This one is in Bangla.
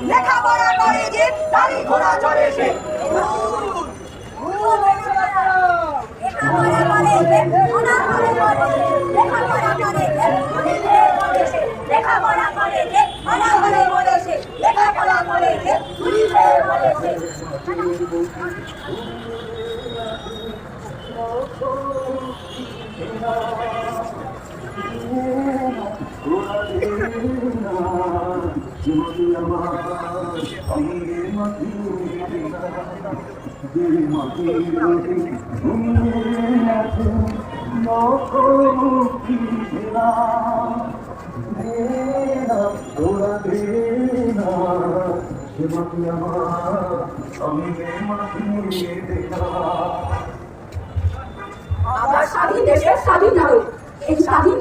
লেখাপড়া করে যে গাড়ি ঘোড়া চড়ে সে লেখাপড়া করে যে অনাঘরে মরে সে লেখাপড়া করে যে চুরি খেয়ে মরে সে আমরা স্বাধীন দেশের স্বাধীন নাগরিক। এই স্বাধীন দেশে